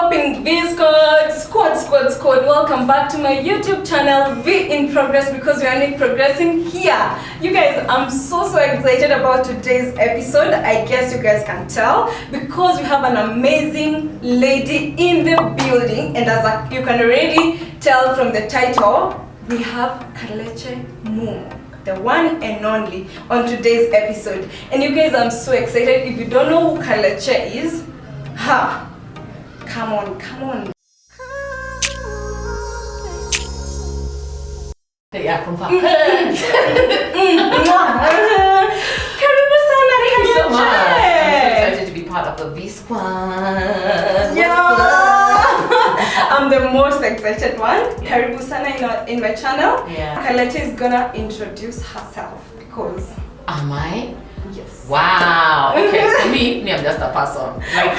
popping V squad. Welcome back to my YouTube channel, V in Progress, because we are only progressing here. You guys, I'm so excited about today's episode. I guess you guys can tell because we have an amazing lady in the building, and as you can already tell from the title, we have Kalekye Mumo, the one and only, on today's episode. And you guys, I'm so excited. If you don't know who Kalekye is, come on. Yeah, from far. Thank you so much. I'm so excited to be part of the V Squad. Yeah. I'm the most excited one. Karibu sana in my channel. Yeah. Kalekye is gonna introduce herself because. Am I? Yes. Wow. Okay, so me, I'm just a person, like,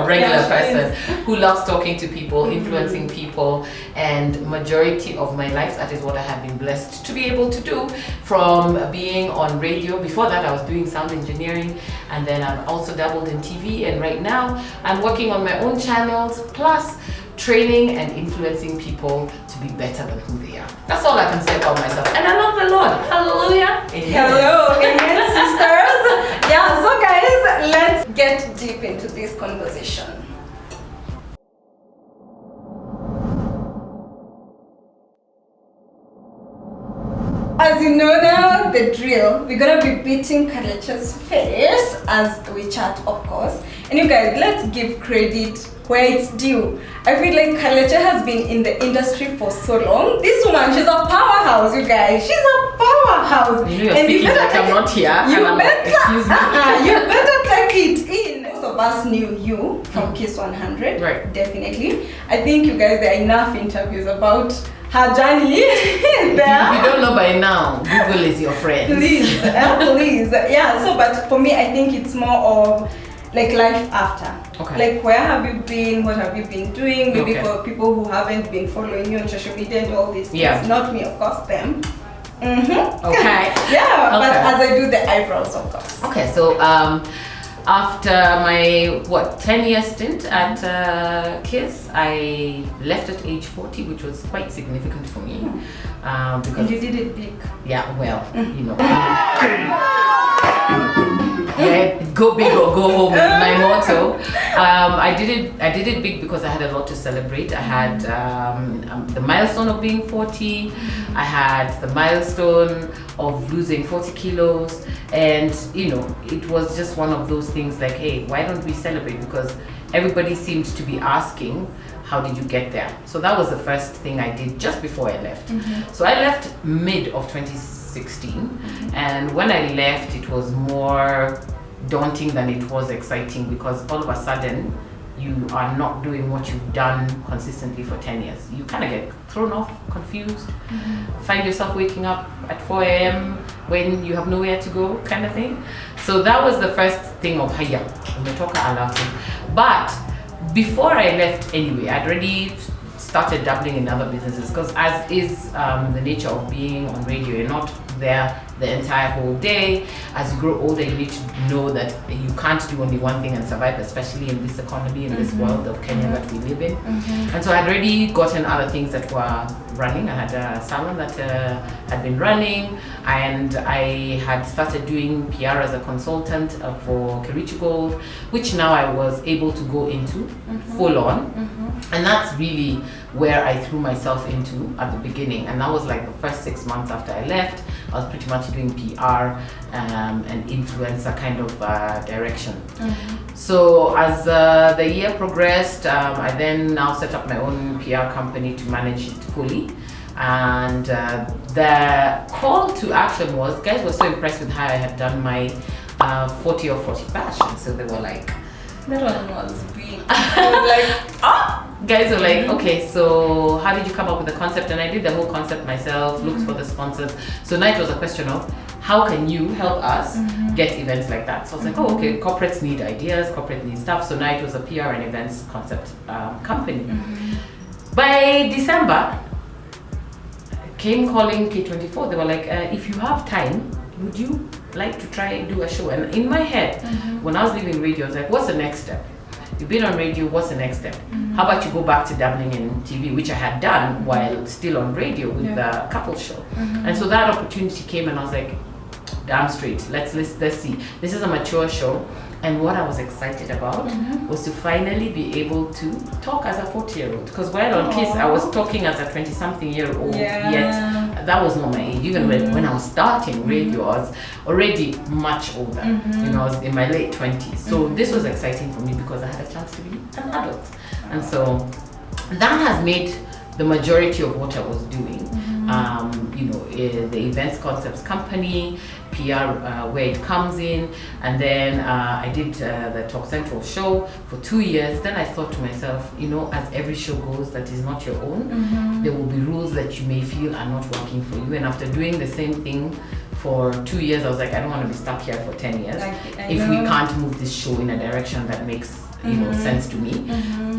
regular person who loves talking to people, influencing people, and majority of my life, that is what I have been blessed to be able to do, from being on radio. Before that, I was doing sound engineering, and then I've also dabbled in TV, and right now I'm working on my own channels, plus training and influencing people to be better than who they are. That's all I can say about myself. And I love the Lord. Hallelujah. Amen. Hello, amen, sisters. Yeah, so guys, let's get deep into this conversation. As you know now, the drill, we're gonna be beating Kalekye's face as we chat, of course. And you guys, let's give credit where it's due. I feel like Kalekye has been in the industry for so long. This woman, she's a powerhouse, you guys. She's a powerhouse. You're speaking like I'm not here. You Excuse me. you better take it in. Most of us knew you from Kiss 100. Right. Definitely. I think you guys, there are enough interviews about her journey there. If you don't know by now, Google is your friend. Please. Yeah, so but for me, I think it's more of like life after. Okay. Like, where have you been? What have you been doing? Maybe Okay. for people who haven't been following you on social media and all these things. Yeah. Not me, of course, them. Okay. Yeah, but Okay. as I do the eyebrows, of course. Okay, so after my 10-year stint at KISS, I left at age 40, which was quite significant for me. Because And you did it big. yeah, well, yeah, go big or go home is my motto. I did it big because I had a lot to celebrate. I had the milestone of being 40. I had the milestone of losing 40 kilos, and it was just one of those things like, hey, why don't we celebrate? Because everybody seemed to be asking, how did you get there? So that was the first thing I did just before I left. So I left mid of 2016, and when I left, it was more daunting than it was exciting, because all of a sudden you are not doing what you've done consistently for 10 years. You kind of get thrown off, confused, find yourself waking up at 4 a.m. when you have nowhere to go, kind of thing. So that was the first thing of hiya, umetoka alafu. But before I left anyway, I'd already started dabbling in other businesses, because as is the nature of being on radio, you're not there the entire whole day. As you grow older, you need to know that you can't do only one thing and survive, especially in this economy, in this world of Kenya that we live in. And so I'd already gotten other things that were running. I had a salon that had been running, and I had started doing PR as a consultant for Kerichi Gold, which now I was able to go into full on. And that's really where I threw myself into at the beginning. And that was like the first 6 months after I left. I was pretty much doing PR and influencer kind of direction. So as the year progressed, I then now set up my own PR company to manage it fully. And the call to action was, guys were so impressed with how I had done my 40 or 40 bash. And so they were like, That one was big. I was like, guys were like, okay, so how did you come up with the concept? And I did the whole concept myself, looked for the sponsors. So now it was a question of, how can you help us get events like that? So I was like, oh, okay, corporates need ideas, corporate need stuff. So now it was a PR and events concept company. By December, came calling K24. They were like, if you have time, would you like to try do a show? And in my head, when I was leaving radio, I was like, what's the next step? you've been on radio, what's the next step? How about you go back to dabbling in TV, which I had done while still on radio with the couple show. And so that opportunity came, and I was like, damn straight, let's see. This is a mature show. And what I was excited about was to finally be able to talk as a 40-year-old. Because while on Kiss, I was talking as a 20-something-year-old, yet that was not my age. Even when I was starting radio, I was already much older. You know, I was in my late 20s. So this was exciting for me because I had a chance to be an adult. And so that has made the majority of what I was doing. You know, the events concepts company, PR, where it comes in, and then I did the Talk Central show for 2 years. Then I thought to myself, you know, as every show goes that is not your own, there will be rules that you may feel are not working for you. And after doing the same thing for 2 years, I was like, I don't want to be stuck here for 10 years. If we can't move this show in a direction that makes sense to me,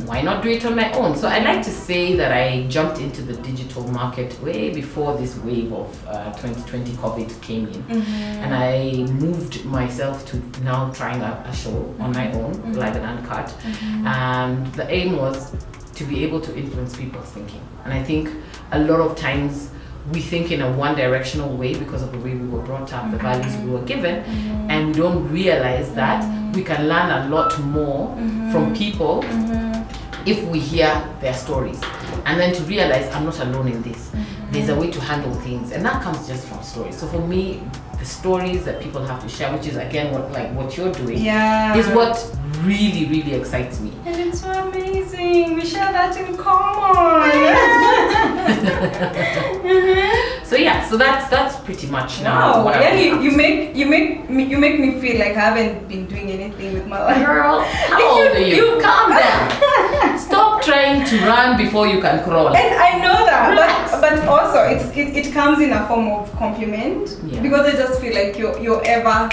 why not do it on my own? So I like to say that I jumped into the digital market way before this wave of 2020 COVID came in, and I moved myself to now trying a show on my own, live and uncut, and the aim was to be able to influence people's thinking. And I think a lot of times we think in a one-directional way because of the way we were brought up, the values we were given, and we don't realize that we can learn a lot more from people if we hear their stories. And then to realize I'm not alone in this. There's a way to handle things, and that comes just from stories. So for me, the stories that people have to share, which is again what you're doing, is what really, really excites me. And it's so amazing. We share that in common. So yeah, so that's pretty much now. Wow, you make me feel like I haven't been doing anything with my life. Girl, how old are you? Calm down. Stop trying to run before you can crawl. And I know that, but also it comes in a form of compliment, because I just feel like you're ever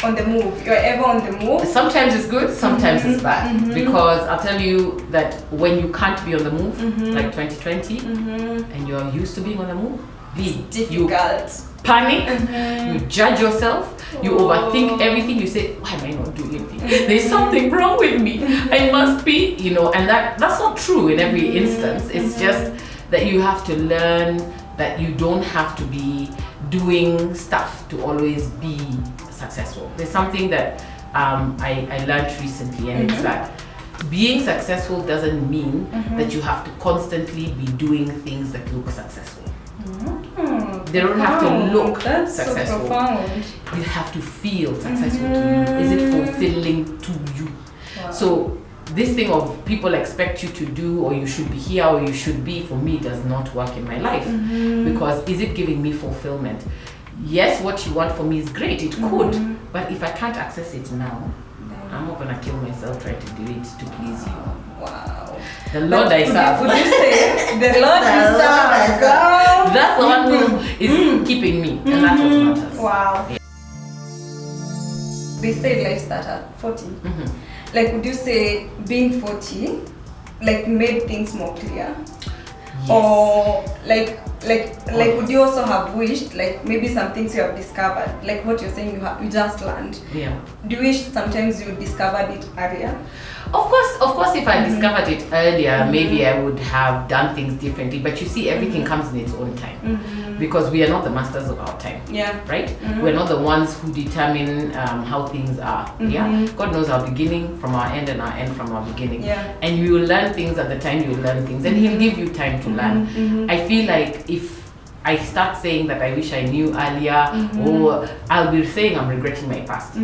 on the move. You're ever on the move. Sometimes it's good, sometimes it's bad. Because I'll tell you that when you can't be on the move, like 2020, and you're used to being on the move, it's difficult. You panic, you judge yourself, you overthink everything, you say, why am I not doing anything? There's something wrong with me. I must be, you know, and that's not true in every instance. It's just that you have to learn that you don't have to be doing stuff to always be successful. There's something that I learned recently, and it's that being successful doesn't mean that you have to constantly be doing things that look successful. They don't have to look successful. So profound. You have to feel successful to you. Is it fulfilling to you? So this thing of people expect you to do, or you should be here, or you should be, for me does not work in my life. Because is it giving me fulfillment? Yes, what you want for me is great, it could, but if I can't access it now, I'm not gonna kill myself trying to do it to please you. Wow. The Lord I serve. Would you say the Lord I serve? That's the one who is keeping me, and that's what matters. Wow. Yeah. They say life starts at 40. Like, would you say being 40 like made things more clear? Yes. Or like would you also have wished, like maybe some things you have discovered, like what you're saying you just learned? Yeah. Do you wish sometimes you discovered it earlier? Of course, if I discovered it earlier, maybe I would have done things differently. But you see, everything comes in its own time, because we are not the masters of our time. Yeah. Right? We're not the ones who determine how things are. Yeah. God knows our beginning from our end and our end from our beginning. Yeah. And you will learn things at the time you will learn things, and He'll give you time to learn. I feel like if I start saying that I wish I knew earlier, or I'll be saying I'm regretting my past.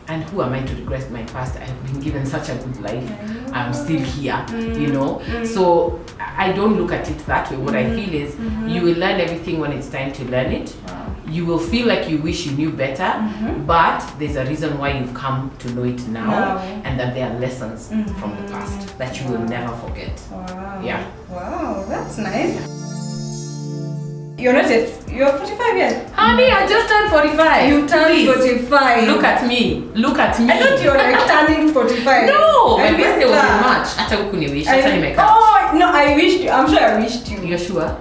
And who am I to regret my past? I have been given such a good life. I'm still here, you know. So I don't look at it that way. What I feel is you will learn everything when it's time to learn it. You will feel like you wish you knew better, but there's a reason why you've come to know it now, and that there are lessons from the past that you will never forget. Yeah. Wow, that's nice. You're not yet. You're 45 yet. Honey, I just turned 45. You turned 45. Look at me. Look at me. I thought you were like turning 45. No, my birthday was in March. Oh, no, I wished you. I'm sure I wished you. You're sure?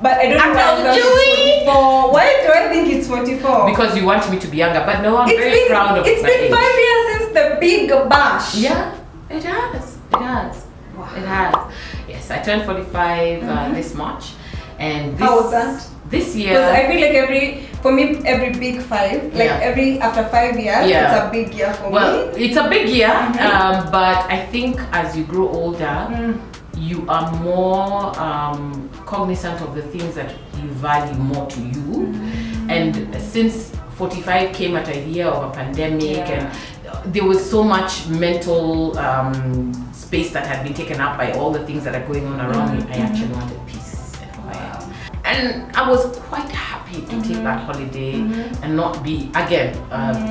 But I don't know why it's 44. Why do I think it's 44? Because you want me to be younger. But no, I'm very proud of it. It's been 5 years since the big bash. Yeah. It has. Wow. It has. Yes, I turned 45 this March, and this, how was that? This year, because I feel like every big 5, like after 5 years, it's a big year for me. Well, it's a big year, but I think as you grow older, you are more cognizant of the things that you value more to you. And since 45 came at a year of a pandemic, and there was so much mental space that had been taken up by all the things that are going on around me, I actually wanted peace and quiet. And I was quite happy to take that holiday and not be, again,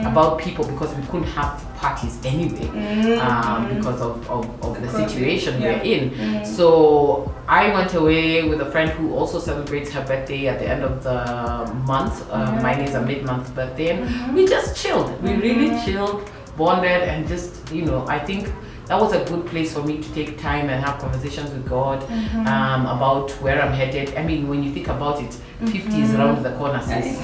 about people, because we couldn't have parties anyway because of the situation we're in. So I went away with a friend who also celebrates her birthday at the end of the month. Mine is a mid-month birthday, and we just chilled. We really chilled, bonded, and just, I think that was a good place for me to take time and have conversations with God about where I'm headed. I mean, when you think about it, 50 is around the corner, sis.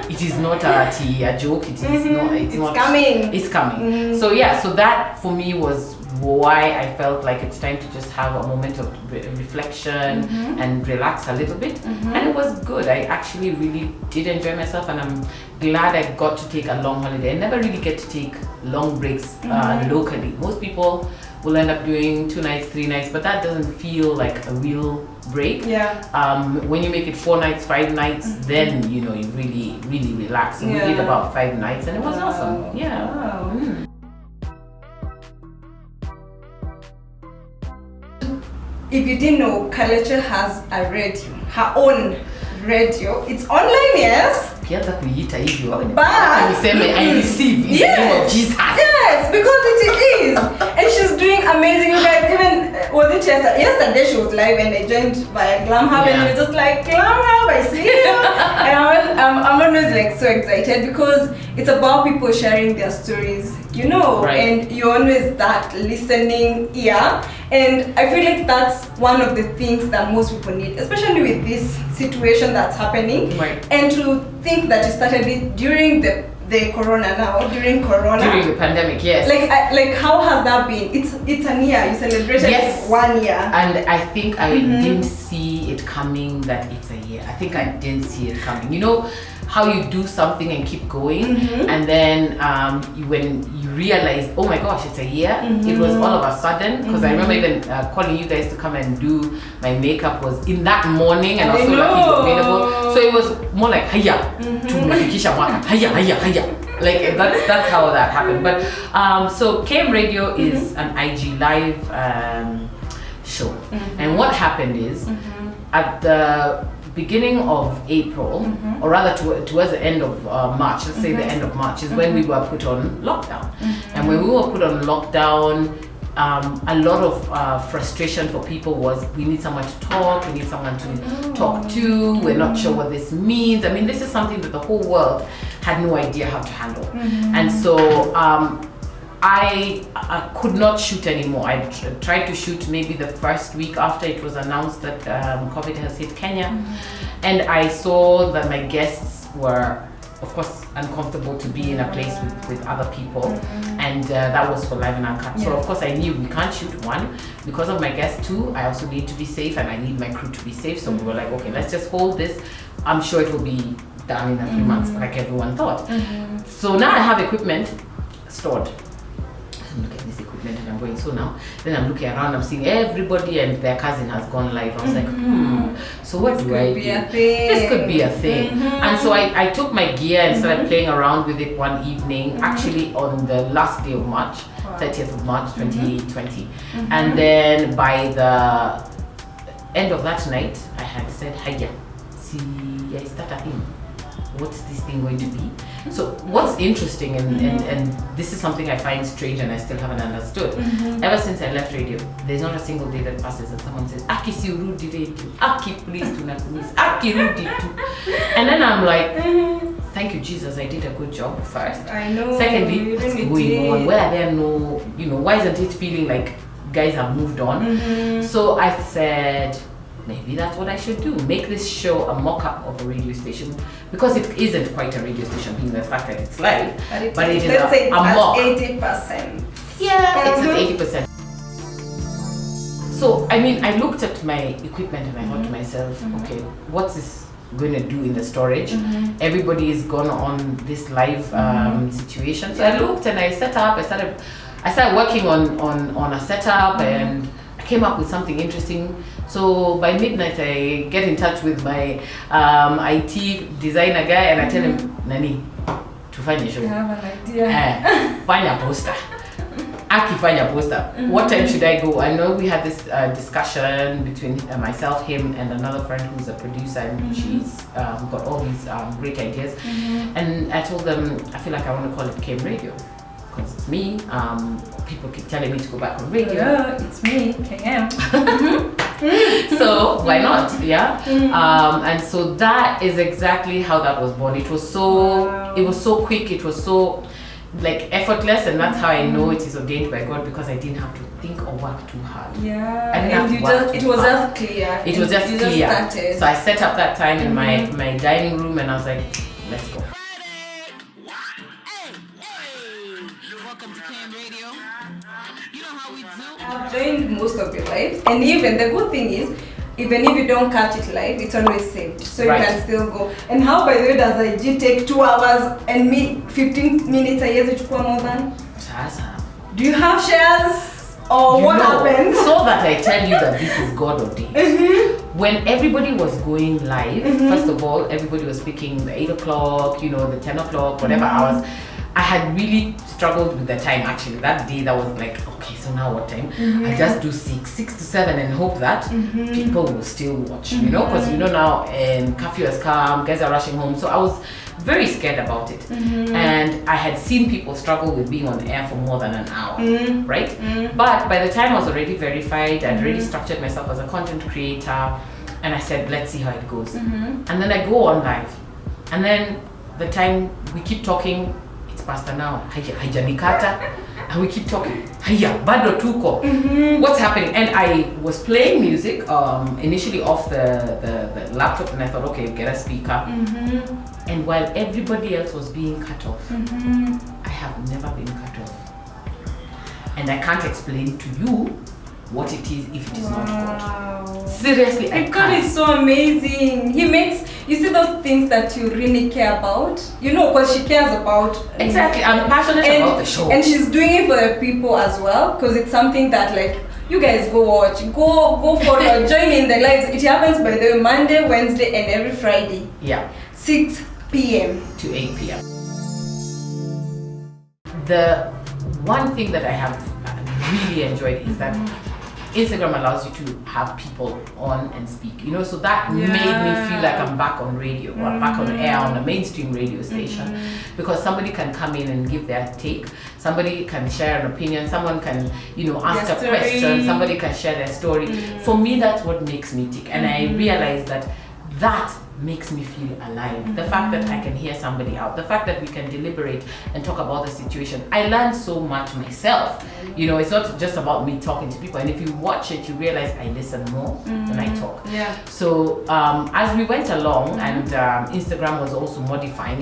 It is not a joke. It is not. It's coming. It's coming. So yeah. So that for me was why I felt like it's time to just have a moment of reflection and relax a little bit. And it was good. I actually really did enjoy myself, and I'm glad I got to take a long holiday. I never really get to take long breaks locally. Most people will end up doing 2 nights, 3 nights, but that doesn't feel like a real break. When you make it 4 nights, 5 nights, then you really relax. So we did about 5 nights, and it was awesome. If you didn't know, Kalekye has a radio, her own radio. It's online, yes. But I receive in the name of Jesus. Yes, because it is. And she's doing amazing. You guys, even was it yesterday she was live, and I joined via Glam Hub, and we were just like, Glam Hub, I see you. And I'm always like so excited, because it's about people sharing their stories, and you're always that listening ear. And I feel like that's one of the things that most people need, especially with this situation that's happening. And to think that you started it during the corona during the pandemic, yes. Like how has that been? It's a year, you celebrated 1 year. And I think I didn't see it coming that it's a year. I think I didn't see it coming. You know how you do something and keep going, and then when you realize, oh my gosh, it's a year, it was all of a sudden, because I remember even calling you guys to come and do my makeup was in that morning, and also lucky you were available. So it was more like haya tumefikisha mwaka, haya. Like that's how that happened. But so KM Radio is an IG live show, and what happened is at the beginning of April, or rather towards the end of March, let's say the end of March, is when we were put on lockdown. And when we were put on lockdown, a lot of frustration for people was, we need someone to talk, we need someone to talk to, we're not sure what this means. I mean, this is something that the whole world had no idea how to handle. And so I could not shoot anymore. I tried to shoot maybe the first week after it was announced that COVID has hit Kenya, and I saw that my guests were, of course, uncomfortable to be in a place with other people, and that was for live and uncut. So of course I knew we can't shoot, 1, because of my guests, 2, I also need to be safe, and I need my crew to be safe. So we were like, okay, let's just hold this. I'm sure it will be done in a few months, like everyone thought. So now I have equipment stored. Look at this equipment, and I'm going, so now then I'm looking around, I'm seeing everybody and their cousin has gone live. I was like, so what do I do? This could be a thing. And so I took my gear and started playing around with it one evening, actually on the last day of March, 30th of March 2020. And then by the end of that night, I had said, hiya, see, I start a thing. What's this thing going to be? So what's interesting, and this is something I find strange and I still haven't understood, ever since I left radio, there's not a single day that passes that someone says, Aki si urudi radio, Aki please do not miss, Aki rudi too. And then I'm like, thank you Jesus, I did a good job first. I know. Secondly, what's going on? Where are there no, why isn't it feeling like guys have moved on? So I said, maybe that's what I should do. Make this show a mock-up of a radio station, because it isn't quite a radio station, being the fact that it's live, but it is let's say a mock. 80%. Yeah, it's at 80%. So, I mean, I looked at my equipment and I thought to myself, okay, what's this going to do in the storage? Everybody is gone on this live situation. So I looked and I set up, I started working on a setup and I came up with something interesting. So by midnight, I get in touch with my IT designer guy and I tell him, Nani, tufanye show. I have an idea. Fanya poster. Akifanya poster. What time should I go? I know we had this discussion between myself, him, and another friend who's a producer, and she's got all these great ideas. And I told them, I feel like I want to call it KM Radio. Because it's me. People keep telling me to go back on radio. Yeah, it's me, KM. So why not? Yeah. And so that is exactly how that was born. It was so quick. It was so like effortless, and that's how I know it is ordained by God, because I didn't have to think or work too hard. Yeah. I didn't have to work it too was hard. just clear. It was just clear. Started. So I set up that time in my dining room, and I was like, let's go. Welcome to KM Radio. You know how we do. I've joined most of your lives, and even the good thing is, even if you don't catch it live, it's always saved, so you can still go. And how, by the way, does IG take 2 hours and me 15 minutes a year to more than? Sasa. Do you have shares or what happens? So that I tell you that this is God ordained. When everybody was going live, first of all, everybody was speaking the 8 o'clock, the 10 o'clock, whatever hours. I had really struggled with the time actually. That day that was like, okay, so now what time? I just do 6 to 7 and hope that people will still watch, because now curfew has come, guys are rushing home. So I was very scared about it. And I had seen people struggle with being on air for more than an hour, right? But by the time I was already verified, I'd already structured myself as a content creator, and I said, let's see how it goes. And then I go on live. And then the time we keep talking, it's past an hour. Haijanikata. And we keep talking. Haya, bado tuko. What's happening? And I was playing music initially off the laptop, and I thought, okay, get a speaker. And while everybody else was being cut off, I have never been cut off. And I can't explain to you what it is if it is not God. Seriously, I God can't. is so amazing. He makes, you see those things that you really care about, because she cares about. Exactly, I'm passionate about the show. And she's doing it for the people as well, because it's something that, like, you guys go watch, go follow, join in the lives. It happens, by the way, Monday, Wednesday, and every Friday. Yeah. 6 p.m. to 8 p.m. The one thing that I have really enjoyed is that Instagram allows you to have people on and speak, so that made me feel like I'm back on radio, or I'm back on air on a mainstream radio station, because somebody can come in and give their take, somebody can share an opinion, someone can, ask a question, somebody can share their story. For me, that's what makes me tick, and I realized that makes me feel alive. The fact that I can hear somebody out, the fact that we can deliberate and talk about the situation. I learned so much myself. It's not just about me talking to people, and if you watch it, you realize I listen more than I talk. Yeah. So as we went along, and Instagram was also modifying,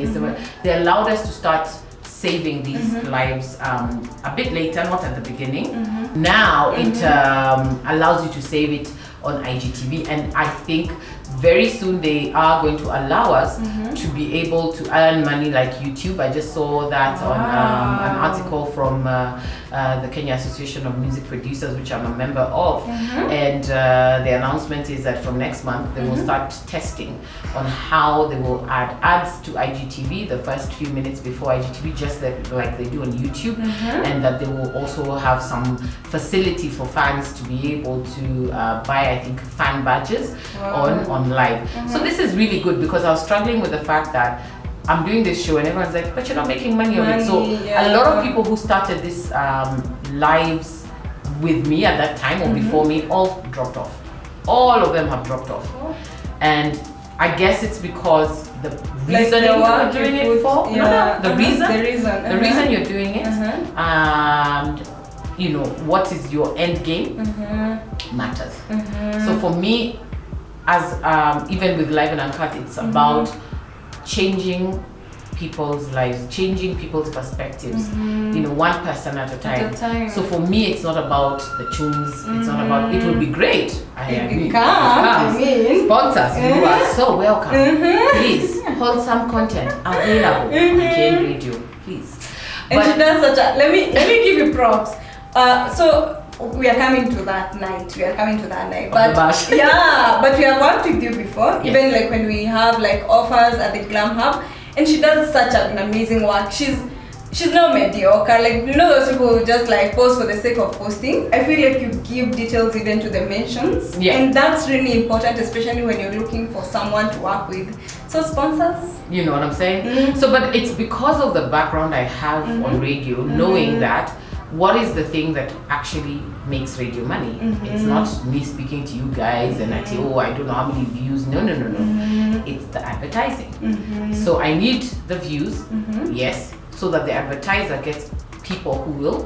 they allowed us to start saving these lives a bit later, not at the beginning. Now it allows you to save it on IGTV, and I think very soon they are going to allow us to be able to earn money like YouTube. I just saw that on an article from the Kenya Association of Music Producers, which I'm a member of, and the announcement is that from next month they will start testing on how they will add ads to IGTV the first few minutes before IGTV, just like they do on YouTube, and that they will also have some facility for fans to be able to buy, I think, fan badges on live. So this is really good, because I was struggling with the fact that I'm doing this show and everyone's like, but you're not making money of it. So a lot of people who started this lives with me at that time or before me all dropped off. All of them have dropped off. And I guess it's because the reason you're doing it for, the reason you're doing it, and what is your end game matters. So for me, as even with Live and Uncut, it's about changing people's lives, changing people's perspectives, you know, one person at a time. So for me, it's not about the tunes, it's not about, it would be great. I agree. Sponsors, you are so welcome. Please, wholesome content available on KM Radio, please. And she does such a, let me give you props. So we are coming to that night. But yeah, but we have worked with you before, even like when we have like offers at the Glam Hub, and she does such an amazing work. She's not mediocre, like, you know, those people who just like post for the sake of posting. I feel like you give details even to the mentions, and that's really important, especially when you're looking for someone to work with. So sponsors, you know what I'm saying? So but it's because of the background I have on radio, knowing that what is the thing that actually makes radio money. It's not me speaking to you guys and I say, oh, I don't know how many views. No. It's the advertising. So I need the views, yes, so that the advertiser gets people who will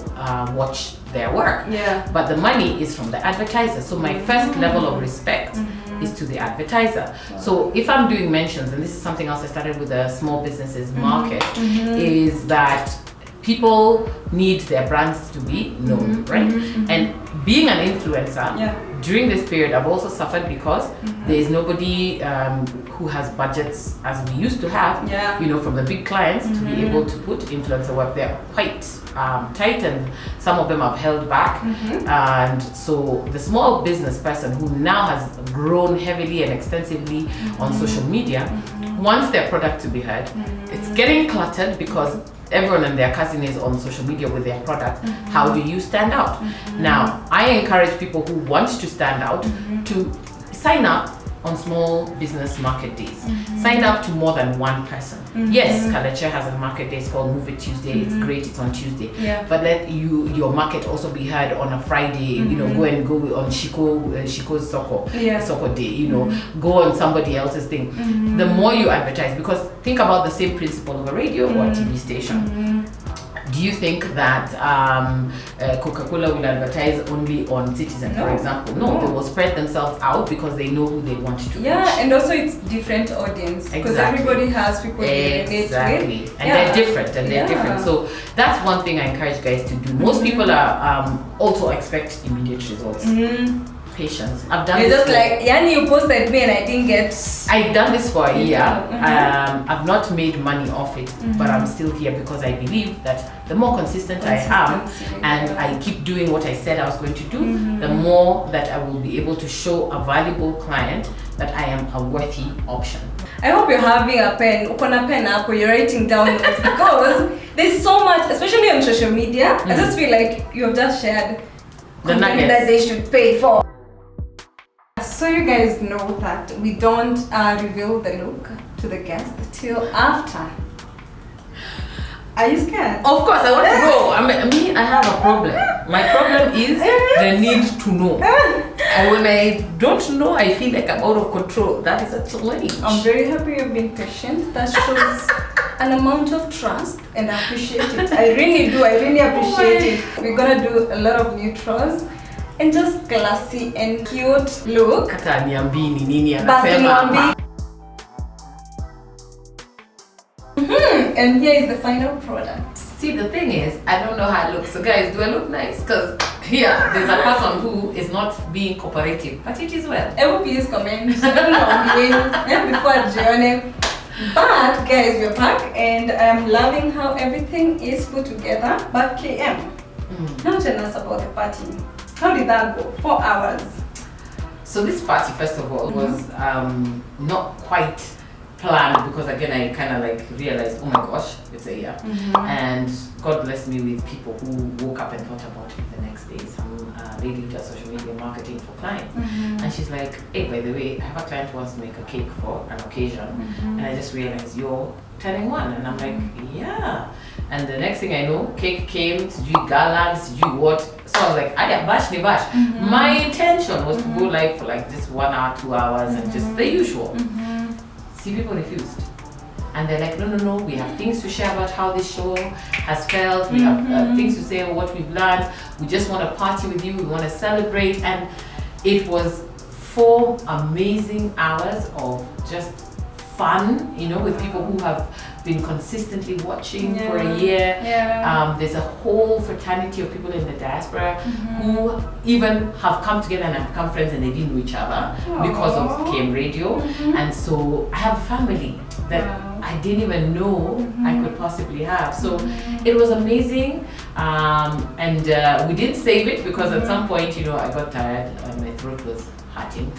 watch their work. But the money is from the advertiser. So my first level of respect is to the advertiser. So if I'm doing mentions, and this is something else I started with the small businesses market, is that people need their brands to be known, right? And being an influencer, during this period, I've also suffered because there is nobody who has budgets as we used to have, you know, from the big clients to be able to put influencer work. They're quite tight, and some of them have held back. And so the small business person who now has grown heavily and extensively on social media wants their product to be heard. It's getting cluttered because everyone and their cousin is on social media with their product. How do you stand out? Now, I encourage people who want to stand out to sign up on small business market days. Sign up to more than one person. Yes, Kalekye has a market day, it's called Move It Tuesday. It's great, it's on Tuesday. But let your market also be heard on a Friday. You know, go on Shiko's soccer day, you know, go on somebody else's thing. The more you advertise, because think about the same principle of a radio or a TV station. Do you think that Coca-Cola will advertise only on Citizen, for example? No, they will spread themselves out because they know who they want to reach. And also it's different audience, because everybody has people they relate with. And they're different, So that's one thing I encourage guys to do. Most people are also expect immediate results. Patience. I've done You're this. Just like, Yani, you posted me and I didn't get. I've done this for a year. I've not made money off it, but I'm still here because I believe that the more consistent I am and I keep doing what I said I was going to do, the more that I will be able to show a valuable client that I am a worthy option. I hope you're having a pen, ukona pen up, or you're writing down notes, because there's so much, especially on social media. I just feel like you have just shared the nuggets that they should pay for. So you guys know that we don't reveal the look to the guest till after. Are you scared? Of course, I want to know. I have a problem. My problem is the need to know. And when I don't know, I feel like I'm out of control. That is a challenge. I'm very happy you've been patient. That shows an amount of trust, and I appreciate it. I really do. I really appreciate it. We're gonna do a lot of neutrals and just classy and cute look. And here is the final product. See, the thing is, I don't know how I look. So guys, do I look nice? Because here, there's a person who is not being cooperative, but it is well. Everyone please comment. Before joining. But guys, we're back and I'm loving how everything is put together. But KM, now tell us about the party. How did that go? 4 hours. So this party, first of all, was not quite planned, because again I kind of like realized, oh my gosh, it's a year. And God bless me with people who woke up and thought about it the next day. Some lady who does social media marketing for clients, and she's like, hey, by the way, I have a client who wants to make a cake for an occasion, and I just realized you're turning one. And I'm like, yeah. And the next thing I know, cake came, sijui gala, sijui what. So I was like, bash ni bash. My intention was to go live for like just 1 hour, 2 hours, and just the usual. See, people refused. And they're like, no, we have things to share about how this show has felt. We have things to say about what we've learned. We just want to party with you. We want to celebrate. And it was 4 amazing hours of just fun, you know, with people who have been consistently watching for a year. There's a whole fraternity of people in the diaspora who even have come together and have become friends, and they didn't know each other because of KM Radio. And so I have a family that I didn't even know I could possibly have. So it was amazing. And we did save it because at some point, I got tired and my throat was hurting.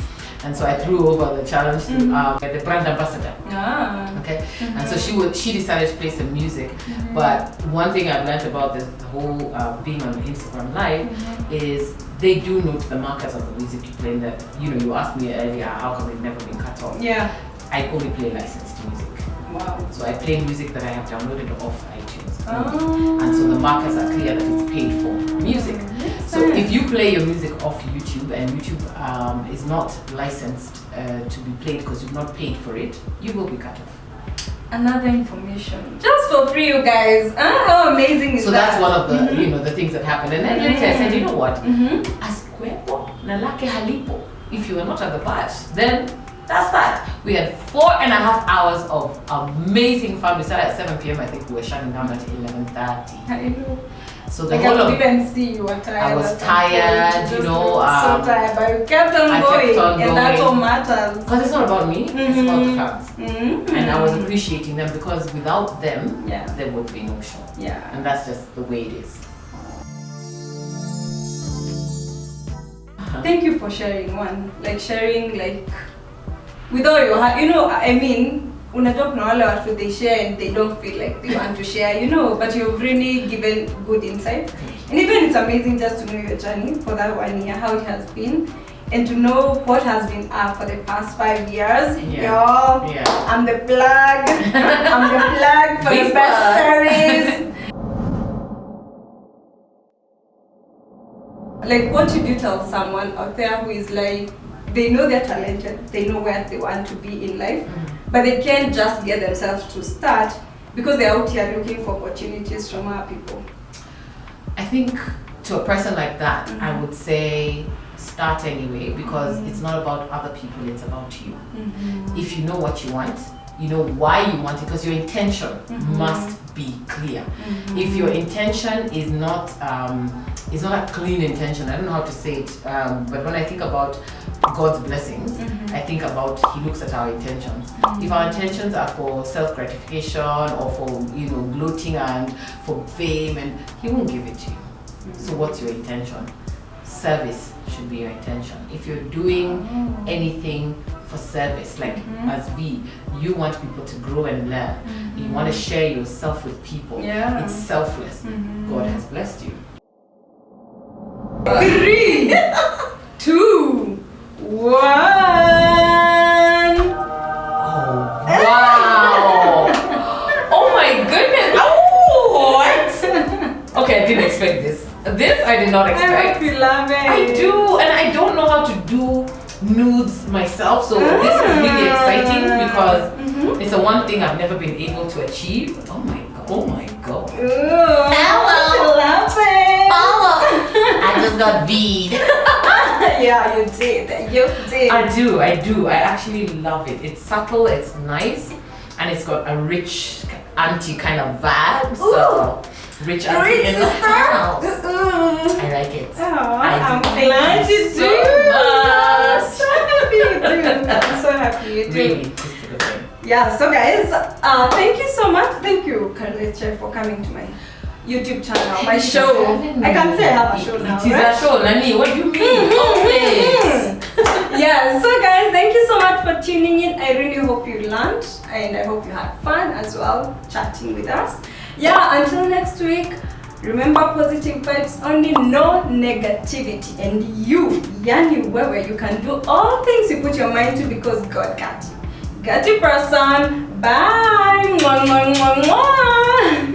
And so I threw over the challenge to the brand ambassador. Okay, and so she decided to play some music. But one thing I've learned about the whole being on Instagram Live is they do note the markers of the music you play. That you asked me earlier, how come it's never been cut off? I only play licensed music. Wow. So I play music that I have downloaded off iTunes. And so the markers are clear that it's paid for music. So if you play your music off YouTube and YouTube is not licensed to be played because you've not paid for it, you will be cut off. Another information, just for free, you guys. How amazing is that? So that's one of the the things that happened. And then later I said, you know what? Asquepo nalake halipo. If you are not at the batch, then that's that. We had 4.5 hours of amazing fun. We started at 7 p.m. I think we were shutting down at 11:30. So the whole I didn't see you were tired. I was tired, so tired, but you kept on going, and that's what matters. Because it's not about me, it's about the fans. And I was appreciating them because without them, there would be no show. And that's just the way it is. Thank you for sharing with all your heart. Unajua kuna wale watu they share and they don't feel like they want to share, but you've really given good insight. And even it's amazing just to know your journey for that 1 year, how it has been, and to know what has been up for the past 5 years. Y'all, I'm the plug. I'm the plug for the best stories. Like, what should you tell someone out there who is like, they know they're talented, they know where they want to be in life, but they can't just get themselves to start because they're out here looking for opportunities from other people? I think to a person like that, I would say start anyway, because it's not about other people, it's about you. If you know what you want, you know why you want it, because your intention must be clear. If your intention is not a clean intention, I don't know how to say it, but when I think about God's blessings, I think about He looks at our intentions. If our intentions are for self-gratification or for gloating and for fame, and He won't give it to you. So what's your intention? Service should be your intention. If you're doing anything for service, like as V, you want people to grow and learn. You want to share yourself with people. It's selfless. God has blessed you. 3, 2, 1. Oh, wow. Oh my goodness. Oh, what? Okay, I didn't expect this. This I did not expect. I hope you love it. I do, and I don't know how to do nudes myself, so this is really exciting because it's the one thing I've never been able to achieve. Oh my god. Hello. Love it. I just got V'd. Yeah, you did. You did. I do. I actually love it. It's subtle, it's nice, and it's got a rich auntie kind of vibe. So rich auntie in the house. I like it. I'm glad you do. So so happy you do. I'm so happy you do. really, just to the thing. Yeah, so guys, thank you so much. Thank you, Kalekye, for coming to my YouTube channel, my show. I can say I have a show now. It is a show, Nani. What do you mean? Yeah, so guys, thank you so much for tuning in. I really hope you learned and I hope you had fun as well chatting with us. Yeah, until next week, remember positive vibes only, no negativity. And you, yani wewe, you can do all things you put your mind to because God got you. Got you, person. Bye. Mwah, mwah, mwah, mwah.